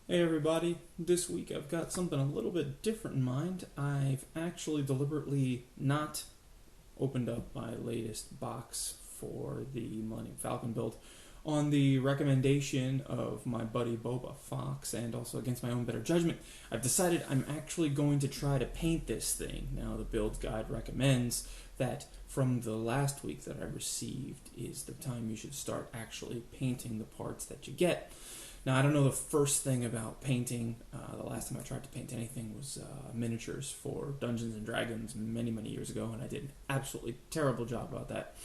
Hey everybody, this week I've got something a little bit different in mind. I've actually deliberately not opened up my latest box for the Millennium Falcon build on the recommendation of my buddy Boba Fox and also against my own better judgment. I've decided I'm actually going to try to paint this thing. Now the build guide recommends that from the last week that I received is the time you should start actually painting the parts that you get. Now, I don't know the first thing about painting. The last time I tried to paint anything was miniatures for Dungeons and Dragons many, many years ago, and I did an absolutely terrible job about that.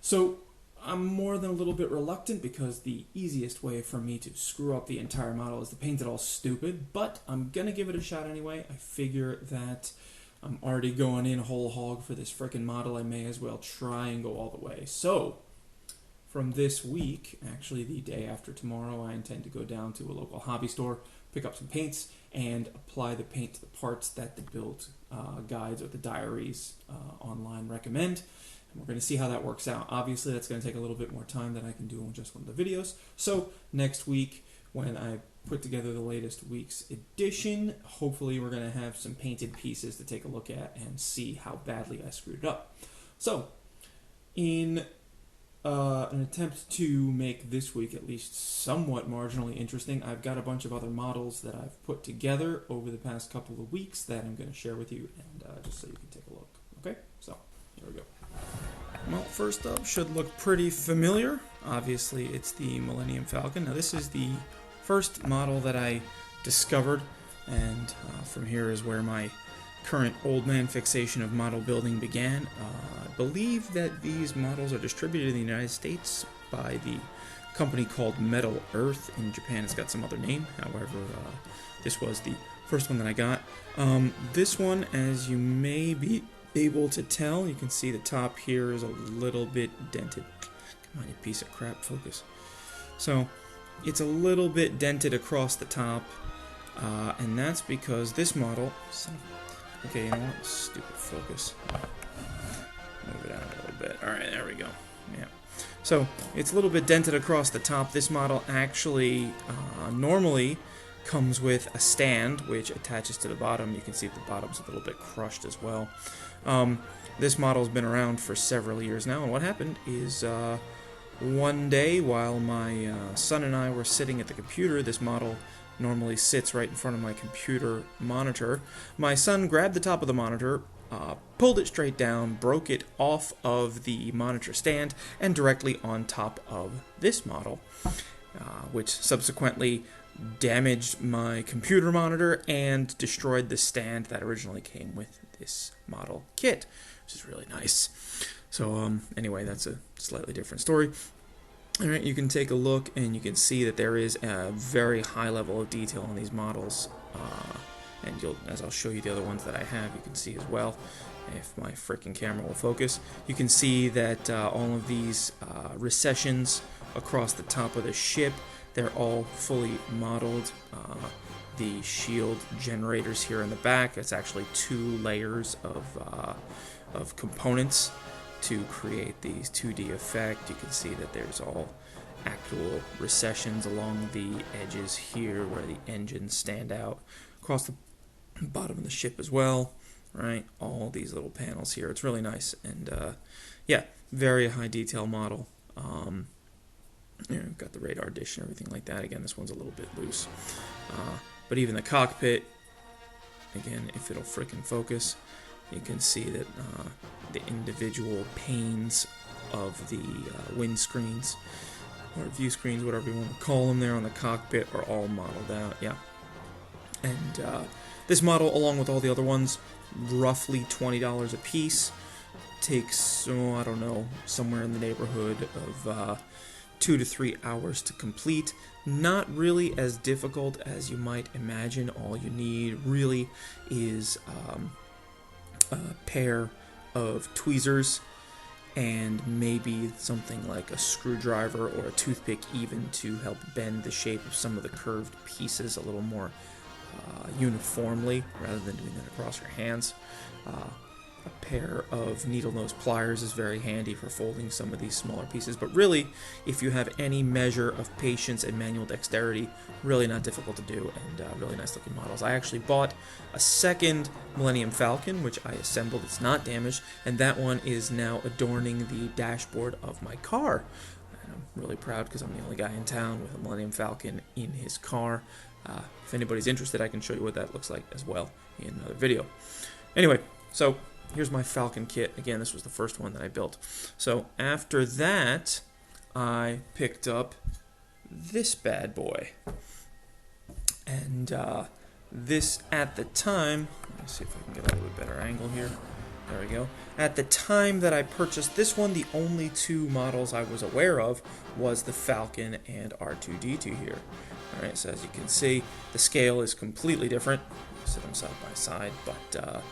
So, I'm more than a little bit reluctant because the easiest way for me to screw up the entire model is to paint it all stupid, but I'm going to give it a shot anyway. I figure that I'm already going in whole hog for this frickin' model. I may as well try and go all the way. So, from this week, actually the day after tomorrow, I intend to go down to a local hobby store, pick up some paints, and apply the paint to the parts that the build guides or the diaries online recommend. And we're going to see how that works out. Obviously, that's going to take a little bit more time than I can do on just one of the videos. So next week, when I put together the latest week's edition, hopefully we're going to have some painted pieces to take a look at and see how badly I screwed it up. So, in an attempt to make this week at least somewhat marginally interesting, I've got a bunch of other models that I've put together over the past couple of weeks that I'm going to share with you, and just so you can take a look. Okay, so here we go. Well, first up should look pretty familiar. Obviously, it's the Millennium Falcon. Now, this is the first model that I discovered, and from here is where my current old man fixation of model building began. I believe that these models are distributed in the United States by the company called Metal Earth. In Japan it's got some other name, however this was the first one that I got. This one, as you may be able to tell, you can see the top here is a little bit dented. Come on, you piece of crap, focus. So it's a little bit dented across the top, and that's because this model... Okay, you know what? Stupid focus. Move it out a little bit. Alright, there we go. Yeah. So, it's a little bit dented across the top. This model actually normally comes with a stand, which attaches to the bottom. You can see the bottom's a little bit crushed as well. This model's been around for several years now, and what happened is one day while my son and I were sitting at the computer, this model normally sits right in front of my computer monitor. My son grabbed the top of the monitor, pulled it straight down, broke it off of the monitor stand, and directly on top of this model, which subsequently damaged my computer monitor and destroyed the stand that originally came with this model kit, which is really nice. So anyway, that's a slightly different story. Alright, you can take a look and you can see that there is a very high level of detail on these models, and as I'll show you the other ones that I have, you can see as well, if my freaking camera will focus. You can see that all of these recessions across the top of the ship, they're all fully modeled. The shield generators here in the back, it's actually 2 layers of components to create these 2D effect. You can see that there's all actual recessions along the edges here where the engines stand out across the bottom of the ship as well, right? All these little panels here. It's really nice, and yeah, very high detail model. You know, got the radar dish and everything like that. Again, this one's a little bit loose, but even the cockpit, again, if it'll frickin' focus, you can see that the individual panes of the windscreens, or view screens, whatever you want to call them there on the cockpit, are all modeled out, yeah. And this model, along with all the other ones, roughly $20 a piece. Takes, I don't know, somewhere in the neighborhood of 2 to 3 hours to complete. Not really as difficult as you might imagine. All you need really is a pair of tweezers and maybe something like a screwdriver or a toothpick even to help bend the shape of some of the curved pieces a little more uniformly rather than doing that across your hands. a pair of needle nose pliers is very handy for folding some of these smaller pieces. But really, if you have any measure of patience and manual dexterity, really not difficult to do, and really nice looking models. I actually bought a second Millennium Falcon, which I assembled. It's not damaged, and that one is now adorning the dashboard of my car. And I'm really proud because I'm the only guy in town with a Millennium Falcon in his car. If anybody's interested, I can show you what that looks like as well in another video. Anyway, so here's my Falcon kit. Again, this was the first one that I built. So after that, I picked up this bad boy. And this, at the time, let me see if I can get a little bit better angle here. There we go. At the time that I purchased this one, the only two models I was aware of was the Falcon and R2-D2 here. Alright, so as you can see, the scale is completely different. Set them side by side, but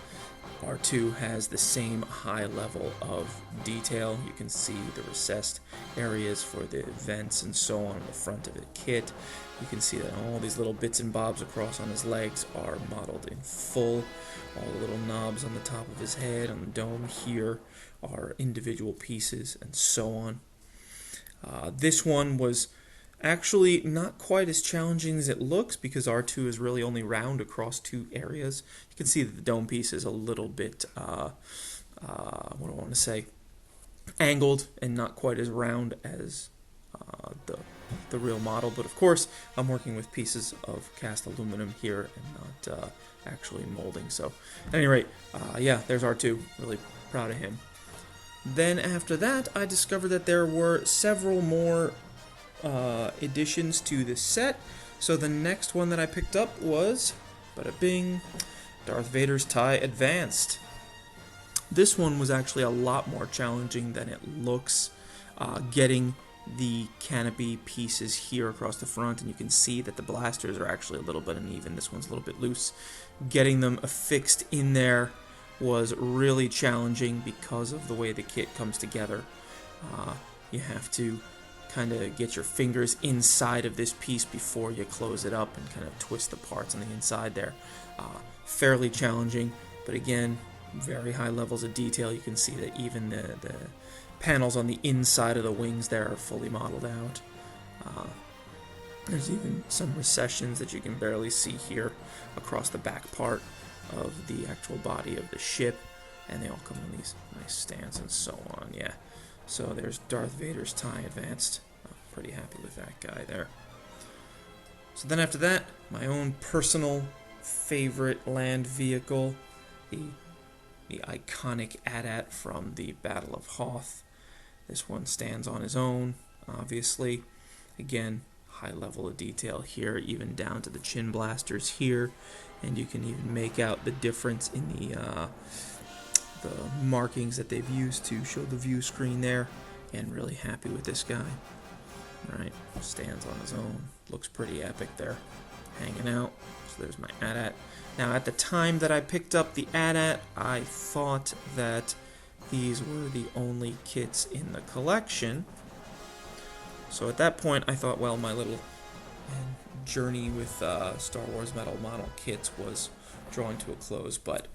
R2 has the same high level of detail. You can see the recessed areas for the vents and so on the front of the kit. You can see that all these little bits and bobs across on his legs are modeled in full. All the little knobs on the top of his head, on the dome here, are individual pieces and so on. This one was actually not quite as challenging as it looks because R2 is really only round across two areas. You can see that the dome piece is a little bit, what do I want to say, angled and not quite as round as the real model. But of course, I'm working with pieces of cast aluminum here and not actually molding. So at any rate, yeah, there's R2. Really proud of him. Then after that, I discovered that there were several more additions to this set. So the next one that I picked up was, bada bing, Darth Vader's tie Advanced. This one was actually a lot more challenging than it looks. Getting the canopy pieces here across the front, and you can see that the blasters are actually a little bit uneven. This one's a little bit loose. Getting them affixed in there was really challenging because of the way the kit comes together. You have to kind of get your fingers inside of this piece before you close it up and kind of twist the parts on the inside there. Fairly challenging, but again, very high levels of detail. You can see that even the panels on the inside of the wings there are fully modeled out. There's even some recessions that you can barely see here across the back part of the actual body of the ship, and they all come on these nice stands and so on. Yeah, so there's Darth Vader's tie Advanced. I'm pretty happy with that guy there. So then after that, my own personal favorite land vehicle, the iconic AT-AT from the Battle of Hoth. This one stands on his own, obviously. Again, high level of detail here, even down to the chin blasters here, and you can even make out the difference in the markings that they've used to show the view screen there. And really happy with this guy. Right, stands on his own, looks pretty epic there, hanging out. So there's my AT-AT. Now at the time that I picked up the AT-AT, I thought that these were the only kits in the collection. So at that point I thought, well, my little journey with Star Wars metal model kits was drawing to a close, but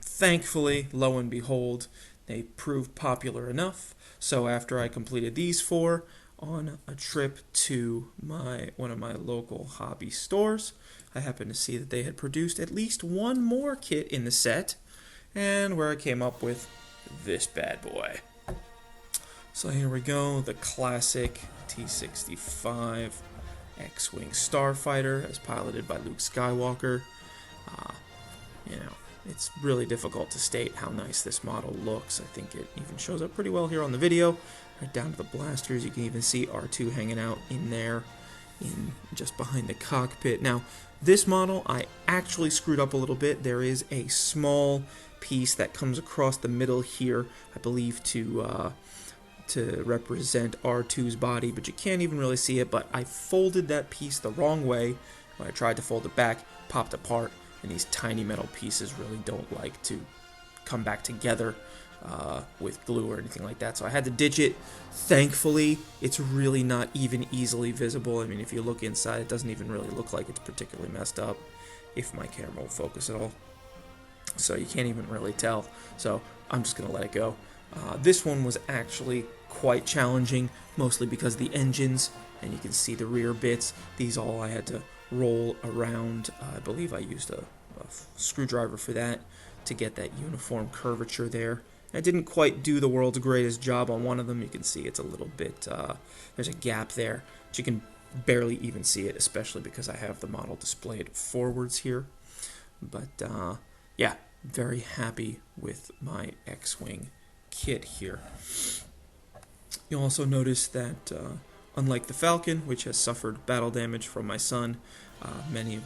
thankfully, lo and behold, they proved popular enough. So after I completed these four on a trip to one of my local hobby stores, I happened to see that they had produced at least one more kit in the set, and where I came up with this bad boy. So here we go, the classic T-65 X-Wing Starfighter as piloted by Luke Skywalker. You know, it's really difficult to state how nice this model looks. I think it even shows up pretty well here on the video. Right down to the blasters, you can even see R2 hanging out in there, just behind the cockpit. Now, this model I actually screwed up a little bit. There is a small piece that comes across the middle here, I believe to represent R2's body, but you can't even really see it. But I folded that piece the wrong way. When I tried to fold it back, popped apart, and these tiny metal pieces really don't like to come back together with glue or anything like that, so I had to ditch it. Thankfully, it's really not even easily visible. I mean, if you look inside, it doesn't even really look like it's particularly messed up, if my camera will focus at all. so you can't even really tell. So I'm just going to let it go. This one was actually quite challenging, mostly because the engines, and you can see the rear bits. These all I had to roll around. I believe I used a screwdriver for that to get that uniform curvature there. I didn't quite do the world's greatest job on one of them. You can see it's a little bit, there's a gap there, but you can barely even see it, especially because I have the model displayed forwards here. But yeah, very happy with my X-Wing kit here. You'll also notice that unlike the Falcon, which has suffered battle damage from my son, many of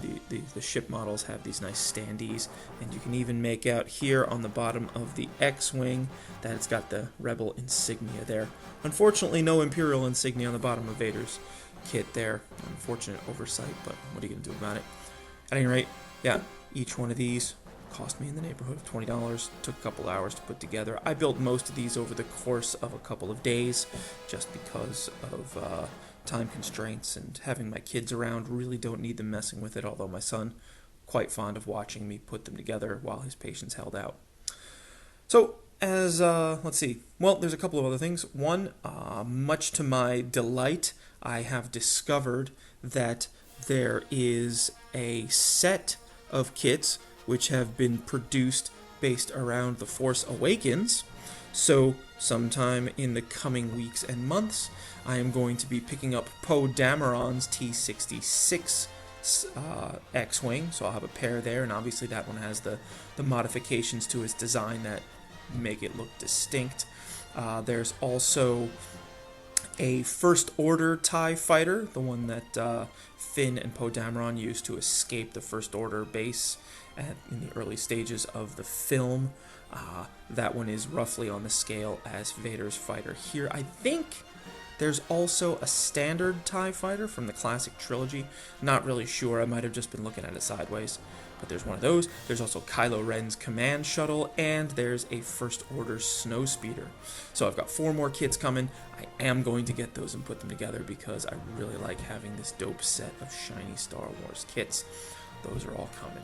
the ship models have these nice standees, and you can even make out here on the bottom of the X-Wing that it's got the Rebel insignia there. Unfortunately, no Imperial insignia on the bottom of Vader's kit there. Unfortunate oversight, but what are you going to do about it? At any rate, yeah, each one of these cost me in the neighborhood of $20. Took a couple hours to put together. I built most of these over the course of a couple of days just because of time constraints and having my kids around. Really don't need them messing with it, although my son quite fond of watching me put them together while his patience held out. So, as, let's see, well, there's a couple of other things. One, much to my delight, I have discovered that there is a set of kits which have been produced based around The Force Awakens. So sometime in the coming weeks and months, I am going to be picking up Poe Dameron's T-66 X-Wing. So I'll have a pair there, and obviously that one has the modifications to its design that make it look distinct. There's also a First Order TIE Fighter, the one that Finn and Poe Dameron used to escape the First Order base in the early stages of the film. That one is roughly on the scale as Vader's fighter here. I think there's also a standard TIE Fighter from the classic trilogy. Not really sure, I might have just been looking at it sideways. But there's one of those. There's also Kylo Ren's command shuttle, and there's a First Order snowspeeder. So I've got 4 more kits coming. I am going to get those and put them together because I really like having this dope set of shiny Star Wars kits. Those are all coming.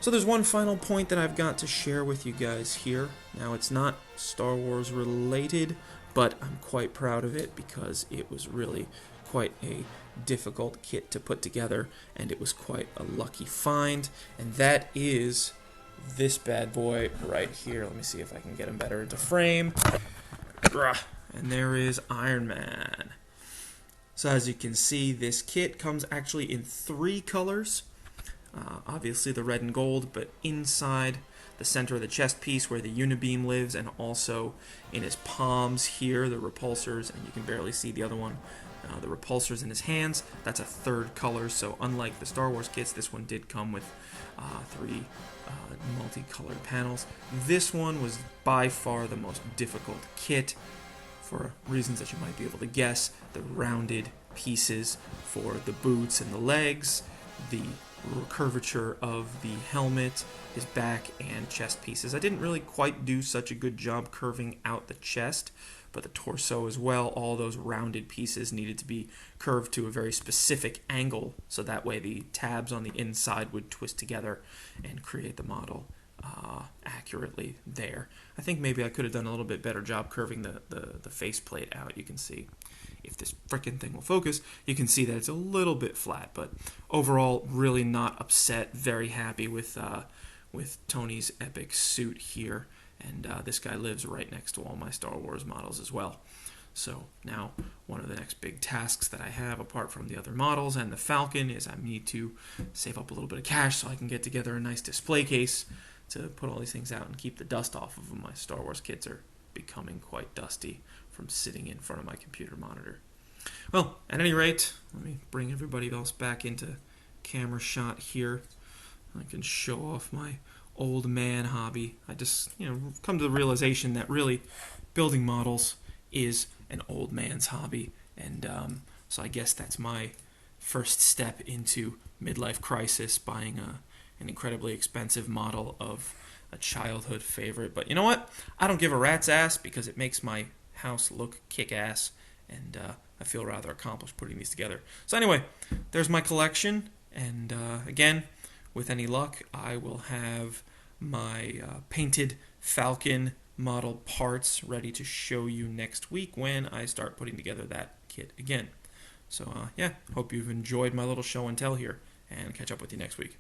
So there's one final point that I've got to share with you guys here. Now, it's not Star Wars related, but I'm quite proud of it because it was really quite a difficult kit to put together, and it was quite a lucky find, and that is this bad boy right here. Let me see if I can get him better into frame. And there is Iron Man. So as you can see, this kit comes actually in 3 colors. Obviously the red and gold, but inside the center of the chest piece where the unibeam lives, and also in his palms here, the repulsors, and you can barely see the other one, the repulsors in his hands. That's a 3rd color, so unlike the Star Wars kits, this one did come with 3 multicolored panels. This one was by far the most difficult kit for reasons that you might be able to guess. The rounded pieces for the boots and the legs, the curvature of the helmet, his back and chest pieces. I didn't really quite do such a good job curving out the chest, but the torso as well. All those rounded pieces needed to be curved to a very specific angle, so that way the tabs on the inside would twist together and create the model accurately there. I think maybe I could have done a little bit better job curving the faceplate out. You can see, if this frickin' thing will focus, you can see that it's a little bit flat, but overall really not upset, very happy with Tony's epic suit here, and this guy lives right next to all my Star Wars models as well. So now one of the next big tasks that I have, apart from the other models and the Falcon, is I need to save up a little bit of cash so I can get together a nice display case to put all these things out and keep the dust off of them. My Star Wars kits are becoming quite dusty from sitting in front of my computer monitor. Well, at any rate, let me bring everybody else back into camera shot here. I can show off my old man hobby. I just, come to the realization that really building models is an old man's hobby, and so I guess that's my first step into midlife crisis, buying an incredibly expensive model of a childhood favorite. But you know what? I don't give a rat's ass because it makes my house look kick-ass, and I feel rather accomplished putting these together. So anyway, there's my collection, and again, with any luck, I will have my painted Falcon model parts ready to show you next week when I start putting together that kit again. So yeah, hope you've enjoyed my little show and tell here, and catch up with you next week.